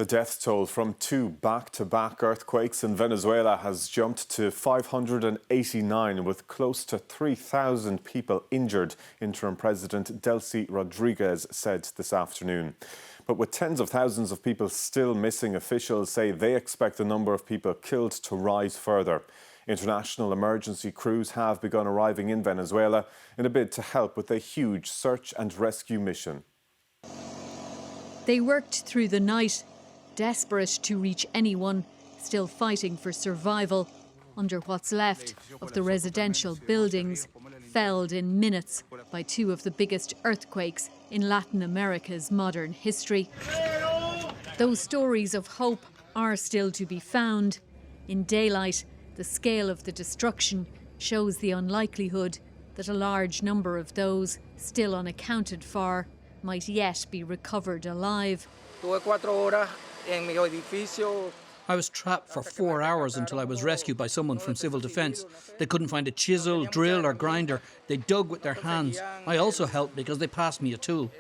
The death toll from two back-to-back earthquakes in Venezuela has jumped to 589, with close to 3,000 people injured, Interim President Delcy Rodriguez said this afternoon. But with tens of thousands of people still missing, officials say they expect the number of people killed to rise further. International emergency crews have begun arriving in Venezuela in a bid to help with a huge search and rescue mission. They worked through the night, desperate to reach anyone still fighting for survival under what's left of the residential buildings felled in minutes by two of the biggest earthquakes in Latin America's modern history. Those stories of hope are still to be found. In daylight, the scale of the destruction shows the unlikelihood that a large number of those still unaccounted for might yet be recovered alive. I was trapped for 4 hours until I was rescued by someone from civil defence. They couldn't find a chisel, drill or grinder. They dug with their hands. I also helped because they passed me a tool.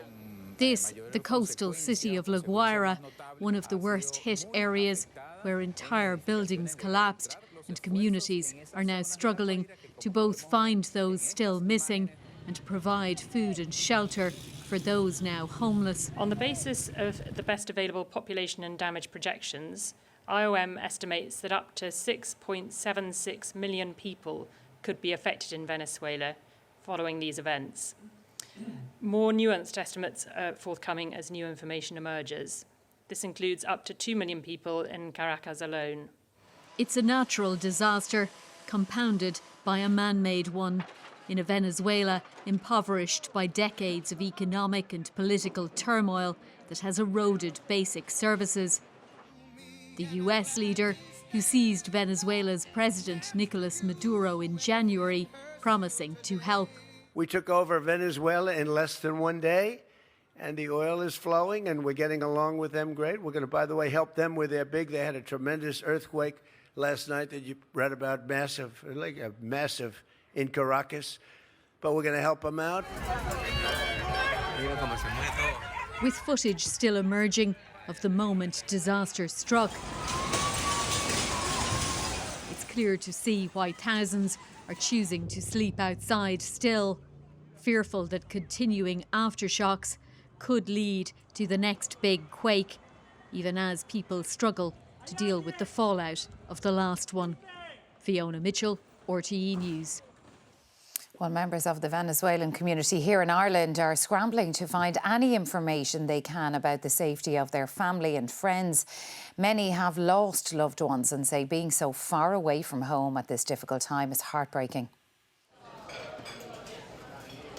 This, the coastal city of La Guaira, one of the worst hit areas where entire buildings collapsed and communities are now struggling to both find those still missing and provide food and shelter for those now homeless. On the basis of the best available population and damage projections, IOM estimates that up to 6.76 million people could be affected in Venezuela following these events. More nuanced estimates are forthcoming as new information emerges. This includes up to 2 million people in Caracas alone. It's a natural disaster compounded by a man-made one. In a Venezuela impoverished by decades of economic and political turmoil that has eroded basic services. The US leader, who seized Venezuela's President Nicolas Maduro in January, promising to help. We took over Venezuela in less than 1 day, and the oil is flowing, and we're getting along with them great. We're going to, by the way, help them with their big. They had a tremendous earthquake last night that you read about, massive in Caracas, but we're going to help them out. With footage still emerging of the moment disaster struck, it's clear to see why thousands are choosing to sleep outside still, fearful that continuing aftershocks could lead to the next big quake, even as people struggle to deal with the fallout of the last one. Fiona Mitchell, RTE News. Well, members of the Venezuelan community here in Ireland are scrambling to find any information they can about the safety of their family and friends. Many have lost loved ones and say being so far away from home at this difficult time is heartbreaking.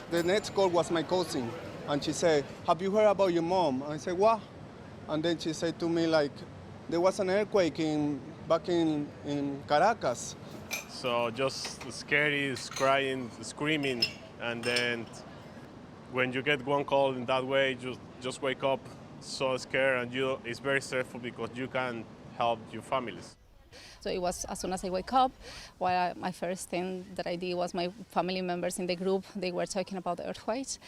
The next call was my cousin, and she said, "Have you heard about your mom?" I said, "What?" And then she said to me, like, there was an earthquake back in Caracas. So just scary, crying, screaming, and then when you get one call in that way, just wake up so scared, and it's very stressful because you can't help your families. So it was as soon as I wake up, my first thing that I did was my family members in the group, they were talking about the earthquake.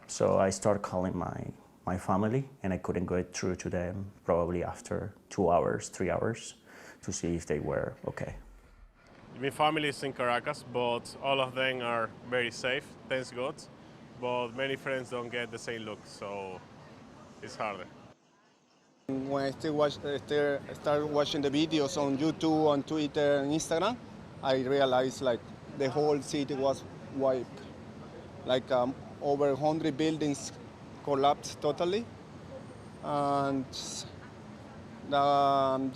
So I started calling my family, and I couldn't get through to them probably after 2 hours, 3 hours, to see if they were okay. My family is in Caracas, but all of them are very safe, thanks God. But many friends don't get the same look, so it's harder. When I started watching the videos on YouTube, on Twitter, and Instagram, I realized like the whole city was wiped. Like over 100 buildings collapsed totally. And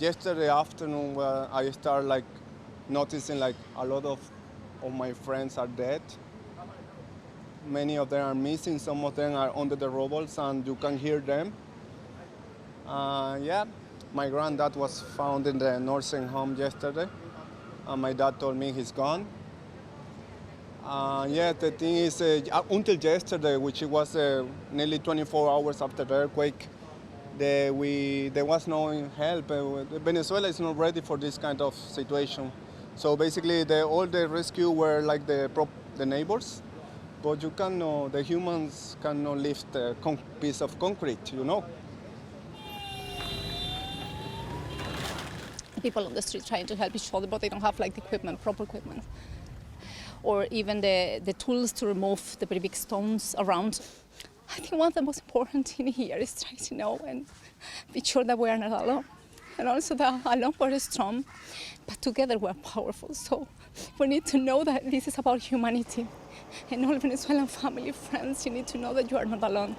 yesterday afternoon, I started like noticing like a lot of my friends are dead. Many of them are missing. Some of them are under the rubble, and you can hear them. Yeah, my granddad was found in the nursing home yesterday, and my dad told me he's gone. Yeah, the thing is, until yesterday, which was nearly 24 hours after the earthquake, there was no help. Venezuela is not ready for this kind of situation. So basically, all the rescue were like the neighbors, but the humans cannot lift a piece of concrete, you know. People on the street trying to help each other, but they don't have like the equipment, proper equipment. Or even the tools to remove the very big stones around. I think one of the most important things here is try to know and be sure that we are not alone. And also that alone we're strong, but together we're powerful. So we need to know that this is about humanity. And all Venezuelan family, friends, you need to know that you are not alone.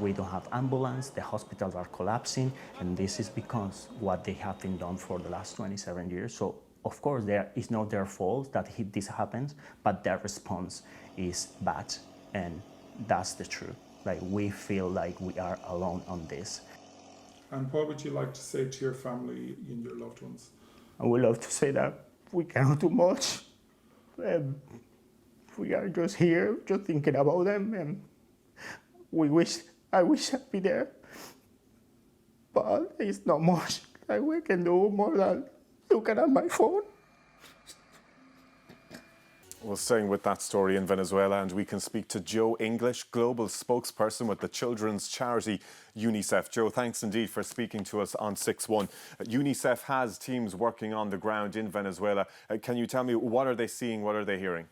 We don't have ambulance, the hospitals are collapsing, and this is because what they have been done for the last 27 years. So of course, it's not their fault that this happens, but their response is bad, and that's the truth. Like, we feel like we are alone on this. And what would you like to say to your family and your loved ones? I would love to say that we cannot do much. We are just here, just thinking about them, and I wish I'd be there, but it's not much. Like, we can do more than looking at my phone. Well, staying with that story in Venezuela, and we can speak to Joe English, global spokesperson with the children's charity UNICEF. Joe, thanks indeed for speaking to us on 6-1. UNICEF has teams working on the ground in Venezuela. Can you tell me, what are they seeing, what are they hearing?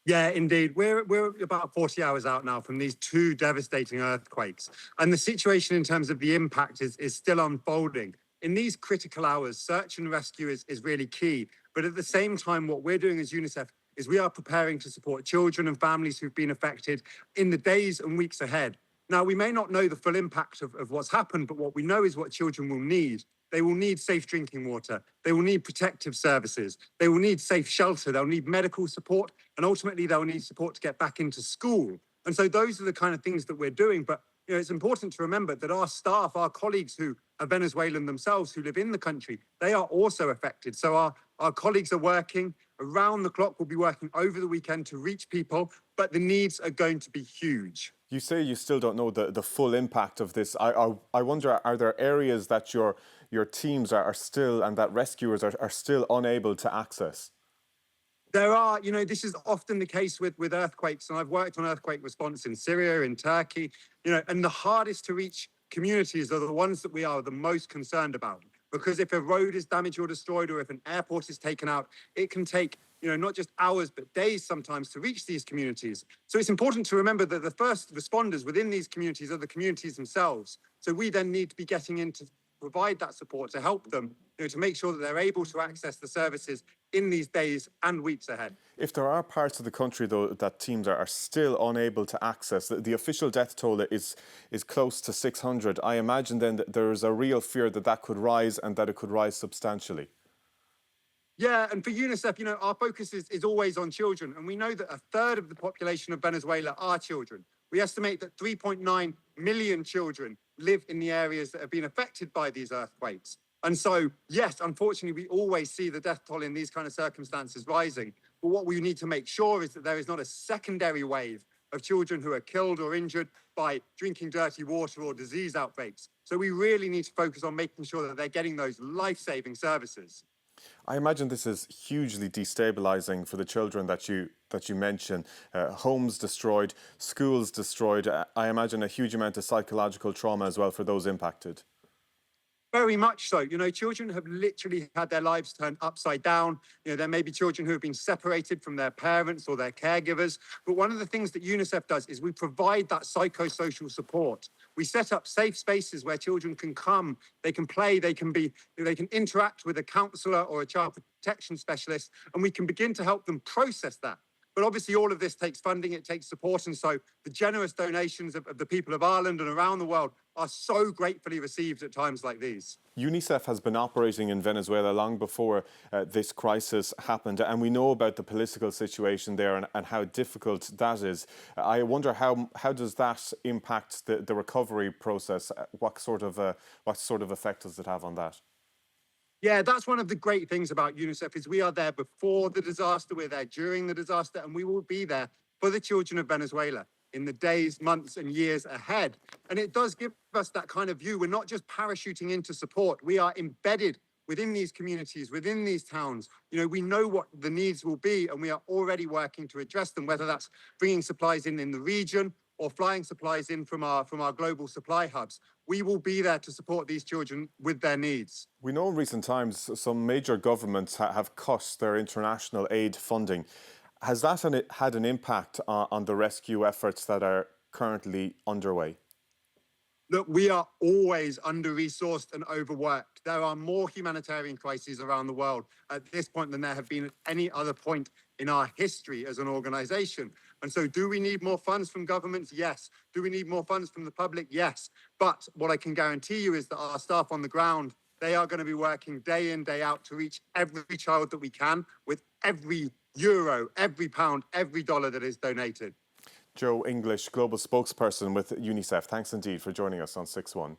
Yeah, indeed. We're about 40 hours out now from these two devastating earthquakes. And the situation in terms of the impact is still unfolding. In these critical hours, search and rescue is really key. But at the same time, what we're doing as UNICEF is we are preparing to support children and families who've been affected in the days and weeks ahead. Now, we may not know the full impact of what's happened, but what we know is what children will need. They will need safe drinking water. They will need protective services. They will need safe shelter. They'll need medical support. And ultimately, they'll need support to get back into school. And so those are the kind of things that we're doing. But it's important to remember that our staff, our colleagues who are Venezuelan themselves, who live in the country, they are also affected. So our colleagues are working around the clock. We'll be working over the weekend to reach people, but the needs are going to be huge. You say you still don't know the full impact of this. I wonder, are there areas that your teams are still, and that rescuers are still unable to access? There are, this is often the case with earthquakes, and I've worked on earthquake response in Syria, in Turkey, and the hardest to reach communities are the ones that we are the most concerned about. Because if a road is damaged or destroyed, or if an airport is taken out, it can take, not just hours, but days sometimes to reach these communities. So it's important to remember that the first responders within these communities are the communities themselves. So we then need to be getting in to provide that support to help them, to make sure that they're able to access the services in these days and weeks ahead. If there are parts of the country, though, that teams are still unable to access, the official death toll is close to 600. I imagine then that there is a real fear that could rise, and that it could rise substantially. Yeah, and for UNICEF, our focus is always on children. And we know that a third of the population of Venezuela are children. We estimate that 3.9 million children live in the areas that have been affected by these earthquakes. And so, yes, unfortunately, we always see the death toll in these kind of circumstances rising. But what we need to make sure is that there is not a secondary wave of children who are killed or injured by drinking dirty water or disease outbreaks. So we really need to focus on making sure that they're getting those life-saving services. I imagine this is hugely destabilising for the children that you mention. Homes destroyed, schools destroyed. I imagine a huge amount of psychological trauma as well for those impacted. Very much so. Children have literally had their lives turned upside down. There may be children who have been separated from their parents or their caregivers. But one of the things that UNICEF does is we provide that psychosocial support. We set up safe spaces where children can come, they can play, they can interact with a counsellor or a child protection specialist, and we can begin to help them process that. But obviously all of this takes funding, it takes support, and so the generous donations of the people of Ireland and around the world are so gratefully received at times like these. UNICEF has been operating in Venezuela long before this crisis happened, and we know about the political situation there and how difficult that is. I wonder how does that impact the recovery process? What sort of effect does it have on that? Yeah, that's one of the great things about UNICEF is we are there before the disaster, we're there during the disaster, and we will be there for the children of Venezuela in the days, months and years ahead. And it does give us that kind of view. We're not just parachuting into support. We are embedded within these communities, within these towns. We know what the needs will be, and we are already working to address them, whether that's bringing supplies in the region or flying supplies in from our global supply hubs. We will be there to support these children with their needs. We know in recent times some major governments have cut their international aid funding. Has that had an impact on the rescue efforts that are currently underway? Look, we are always under-resourced and overworked. There are more humanitarian crises around the world at this point than there have been at any other point in our history as an organisation. And so do we need more funds from governments? Yes. Do we need more funds from the public? Yes. But what I can guarantee you is that our staff on the ground, they are going to be working day in, day out to reach every child that we can with every euro, every pound, every dollar that is donated. Joe English, Global Spokesperson with UNICEF. Thanks indeed for joining us on 6-1.